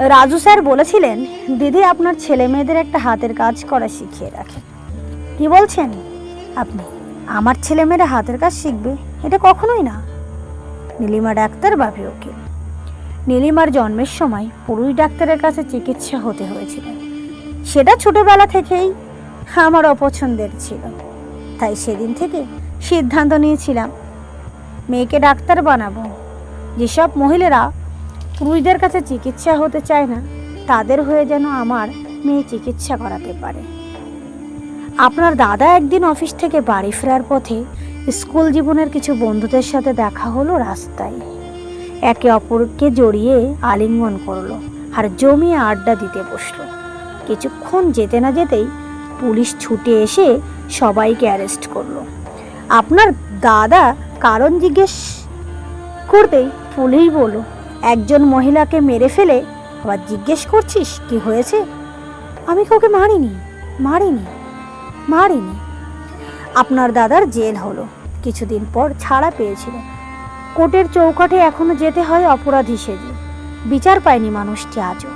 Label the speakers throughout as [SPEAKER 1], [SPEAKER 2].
[SPEAKER 1] Raju sir বলেছিলেন দিদি আপনার ছেলে মেয়েদের একটা হাতের কাজ করা শিখিয়ে রাখেন। কি বলছেন আপনি? আমার ছেলেমেয়েরা হাতের কাজ শিখবে? এটা কখনোই না। নীলিমা ডাক্তার, বাপি উকিল। নীলিমার জন্মের সময় পুরুষ ডাক্তারের কাছে চিকিৎসা হতে হয়েছিল। সেটা ছোটবেলা থেকেই আমার অপছন্দের ছিল, তাই সেদিন থেকে সিদ্ধান্ত নিয়েছিলাম মেয়েকে ডাক্তার বানাবো। যেসব মহিলারা পুরুষদের কাছে চিকিৎসা হতে চায় না, তাদের হয়ে যেন আমার মেয়ে চিকিৎসা করাতে পারে। আপনার দাদা একদিন অফিস থেকে বাড়ি ফেরার পথে স্কুল জীবনের কিছু বন্ধুদের সাথে দেখা হলো রাস্তায়। একে অপরকে জড়িয়ে আলিঙ্গন করলো আর জমিয়ে আড্ডা দিতে বসলো। কিছুক্ষণ যেতে না যেতেই পুলিশ ছুটে এসে সবাইকে অ্যারেস্ট করলো। আপনার দাদা কারণ জিজ্ঞেস করতেই পুলিশ বলল, একজন মহিলাকে মেরে ফেলে আবার জিজ্ঞেস করছিস কি হয়েছে? আমি কাউকে মারিনি। আপনার দাদার জেল হলো, কিছুদিন পর ছাড়া পেয়েছিল। কোর্টের চৌকাঠে এখনো যেতে হয় অপরাধী সেজে। বিচার পায়নি মানুষটি আজও।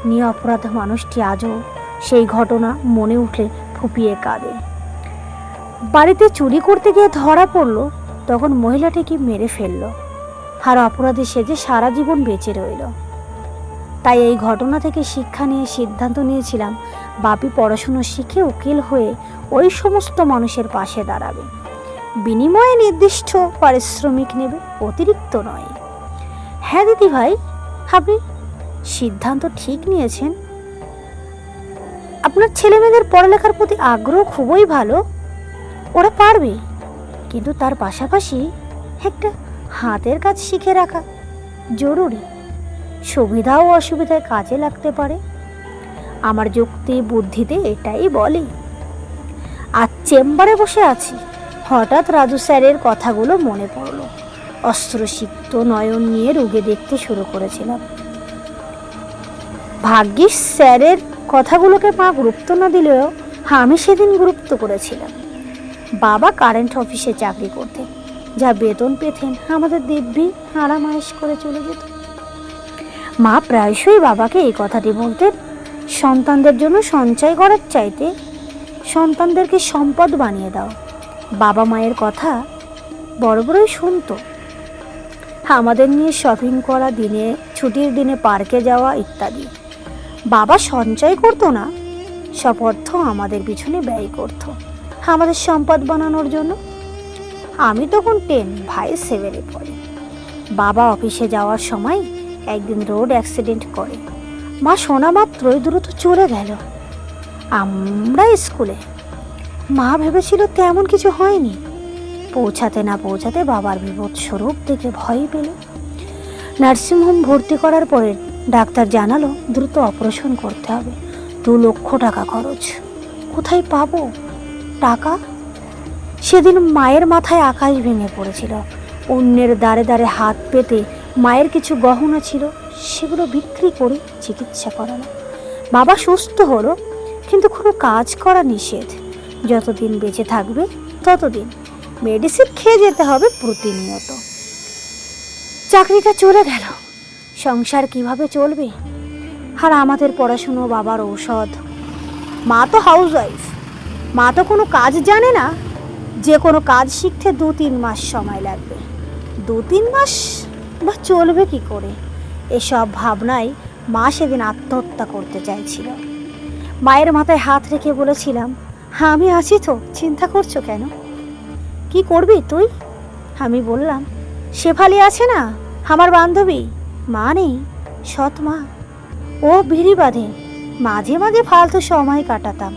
[SPEAKER 1] নিরপরাধ মানুষটি আজও সেই ঘটনা মনে উঠলে ফুপিয়ে কাঁদে। বাড়িতে চুরি করতে গিয়ে ধরা পড়লো, তখন মহিলাটিকে মেরে ফেললো আর অপরাধী সেজে সারা জীবন বেঁচে রইল। তাই এই ঘটনা থেকে শিক্ষা নিয়ে সিদ্ধান্ত নিয়েছিলাম বাপি পড়াশুনো শিখে উকিল হয়ে ওই সমস্ত মানুষের পাশে দাঁড়াবে। বিনিময়ে নির্দিষ্ট পারিশ্রমিক নেবে, অতিরিক্ত নয়। হ্যাঁ দিদি ভাই, আপনি সিদ্ধান্ত ঠিক নিয়েছেন। আপনার ছেলে মেয়েদের পড়ালেখার প্রতি আগ্রহ খুবই ভালো, ওরা পারবে, কিন্তু তার পাশাপাশি একটা হাতের কাজ শিখে রাখা জরুরি। সুবিধা ও অসুবিধায় কাজে লাগতে পারে। আমার যুক্তি বুদ্ধিতে এটাই বলে। আজ চেম্বারে বসে আছি, হঠাৎ রাজু স্যারের কথাগুলো মনে পড়লো। অস্ত্রসিক্ত নয়ন নিয়ে রোগে দেখতে শুরু করেছিলাম। ভাগ্যিস স্যারের কথাগুলোকে মা গুরুত্ব না দিলেও আমি সেদিন গুরুত্ব করেছিলাম। বাবা কারেন্ট অফিসে চাকরি করতেন, যা বেতন পেতেন আমাদের দিব্যি আরামায়েশ করে চলে যেত। মা প্রায়শই বাবাকে এই কথাটি বলতেন, সন্তানদের জন্য সঞ্চয় করার চাইতে সন্তানদেরকে সম্পদ বানিয়ে দাও। বাবা মায়ের কথা বড় বড়ই শুনতো, আমাদের নিয়ে শপিং করা, দিনে ছুটির দিনে পার্কে যাওয়া ইত্যাদি। বাবা সঞ্চয় করতো না, সব অর্থ আমাদের পিছনে ব্যয় করতো আমাদের সম্পদ বানানোর জন্য। আমি তখন 10, ভাই 7-এ পড়ে। বাবা অফিসে যাওয়ার সময় একদিন রোড অ্যাক্সিডেন্ট করে। মা শোনা মাত্রই দ্রুত চলে গেল। আমরা স্কুলে। মা ভেবেছিল তেমন কিছু হয়নি। পৌঁছাতে না পৌঁছাতে বাবার বিভৎস রূপ দেখে ভয় পেল। নার্সিংহোম ভর্তি করার পরে ডাক্তার জানালো দ্রুত অপারেশন করতে হবে। 2 লক্ষ টাকা খরচ। কোথায় পাবো টাকা? সেদিন মায়ের মাথায় আকাশ ভেঙে পড়েছিল। অন্যের দ্বারে দ্বারে হাত পেতে মায়ের কিছু গহনা ছিল, সেগুলো বিক্রি করে চিকিৎসা করানো। বাবা সুস্থ হলো, কিন্তু কোনো কাজ করা নিষেধ। যতদিন বেঁচে থাকবে ততদিন মেডিসিন খেয়ে যেতে হবে প্রতিনিয়ত। চাকরিটা চলে গেল, সংসার কিভাবে চলবে? আর আমাদের পড়াশুনো বাবার ঔষধ। মা তো হাউসওয়াইফ, মা তো কোনো কাজ জানে না। যে কোনো কাজ শিখতে 2-3 মাস সময় লাগবে। 2-3 মাস বা চলবে কি করে? এসব ভাবনায় মা সেদিন আত্মহত্যা করতে চাইছিল। মায়ের মাথায় হাত রেখে বলেছিলাম, আমি আছি তো, চিন্তা করছো কেন? কি করবি তুই? আমি বললাম, শেফালি আছে না আমার বান্ধবী, মা নেই, সৎ মা, ও বিড়ি বাঁধে, মাঝে মাঝে ফালতু সময় কাটাতাম।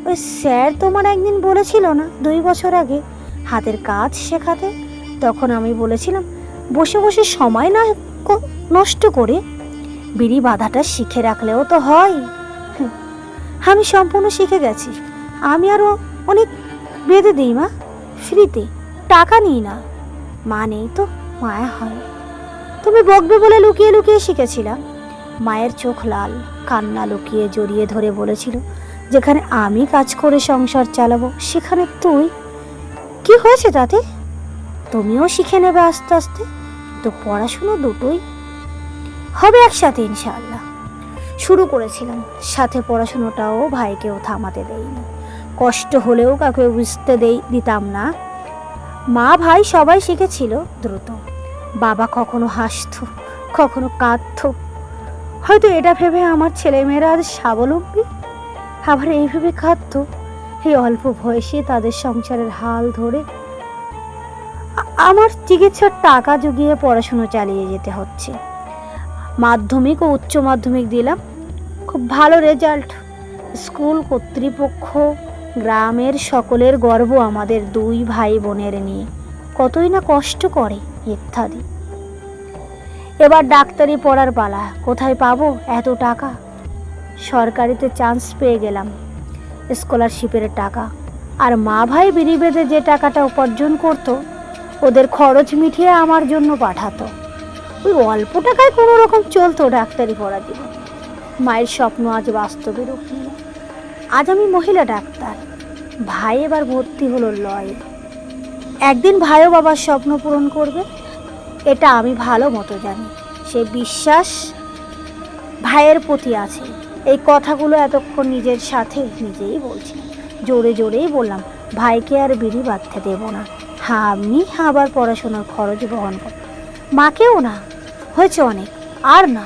[SPEAKER 1] ওই স্যার তোমার একদিন বলেছিল না 2 বছর আগে হাতের কাজ শেখাতে? তখন আমি বলেছিলাম, বসে বসে সময় না নষ্ট করে বিড়ি বাঁধাটা শিখে রাখলেও তো হয়। আমি সম্পূর্ণ শিখে গেছি। আমি আরও অনেক বেঁধে দিই মা, ফ্রিতে, টাকা নিই না। মা নেই তো মায়া হয়। তুমি বকবে বলে লুকিয়ে লুকিয়ে শিখেছিলাম। মায়ের চোখ লাল, কান্না লুকিয়ে জড়িয়ে ধরে বলেছিল, যেখানে আমি কাজ করে সংসার চালাবো সেখানে তুই? কি হয়েছে তাতে? তুমিও শিখে নেবে আস্তে আস্তে, তো পড়াশুনো দুটোই। হবে একসাথে ইনশাআল্লাহ। শুরু করেছিলাম, সাথে পড়াশুনোটাও ভাইকেও থামাতে দেইনি। কষ্ট হলেও কাউকে বুঝতে দিতাম না। মা ভাই সবাই শিখেছিল দ্রুত। বাবা কখনো হাসতো, কখনো কাঁদতো, হয়তো এটা ভেবে আমার ছেলেমেয়েরা আজ স্বাবলম্বী, আবার এই ভেবে কাঁদতো এই অল্প বয়সে তাদের সংসারের হাল ধরে। আমার চিকিৎসার টাকা জুগিয়ে পড়াশুনো চালিয়ে যেতে হচ্ছে। মাধ্যমিক ও উচ্চ মাধ্যমিক দিলাম, খুব ভালো রেজাল্ট। স্কুল কর্তৃপক্ষ, গ্রামের সকলের গর্ব আমাদের দুই ভাই বোনের নিয়ে, কতই না কষ্ট করে ইত্যাদি। এবার ডাক্তারি পড়ার পালা, কোথায় পাবো এত টাকা? সরকারিতে চান্স পেয়ে গেলাম, স্কলারশিপের টাকা। আর মা ভাই বিড়ি বেঁধে যে টাকাটা উপার্জন করতো, ওদের খরচ মিটিয়ে আমার জন্য পাঠাতো। ওই অল্প টাকায় কোনো রকম চলতো ডাক্তারি পড়া জীবন। মায়ের স্বপ্ন আজ বাস্তবে রূপ নিল। আজ আমি মহিলা ডাক্তার, ভাই এবার ভর্তি হলো লয়ে। একদিন ভাইও বাবার স্বপ্ন পূরণ করবে, এটা আমি ভালো মতো জানি। সে বিশ্বাস ভাইয়ের প্রতি আছে। এই কথাগুলো এতক্ষণ নিজের সাথে নিজেই বলছি, জোরে জোরেই বললাম, ভাইকে আর বিড়ি বাঁধতে দেবো না। হ্যাঁ, আমি আবার পড়াশোনার খরচ বহন করব, মাকেও না, হয়েছে অনেক, আর না।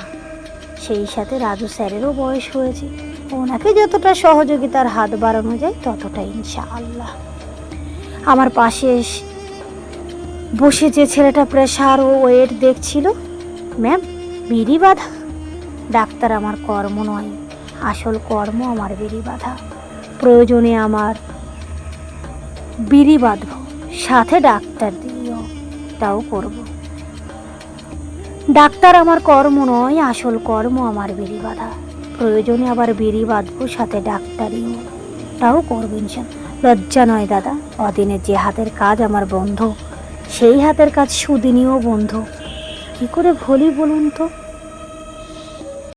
[SPEAKER 1] সেই সাথে রাজু স্যারেরও বয়স হয়েছে, ওনাকে যতটা সহযোগিতার হাত বাড়ানো যায় ততটাই ইনশাআল্লাহ। আমার পাশে বসে যে ছেলেটা প্রেশার ও ওয়েট দেখছিল, ম্যাম বিড়ি বাঁধা? ডাক্তার আমার কর্ম নয়, আসল কর্ম আমার বিড়ি বাঁধা। প্রয়োজনে আমার বিড়ি বাঁধব, সাথে ডাক্তার দিয়েও তাও করব। ডাক্তার আমার কর্ম নয়, আসল কর্ম আমার বিড়ি বাঁধা। প্রয়োজনে আবার বিড়ি বাঁধবো, সাথে ডাক্তারিও তাও করবেন। লজ্জা নয় দাদা, অদিনে যে হাতের কাজ আমার বন্ধ, সেই হাতের কাজ সুদিনীও বন্ধ। কি করে ভুলি বলুন তো?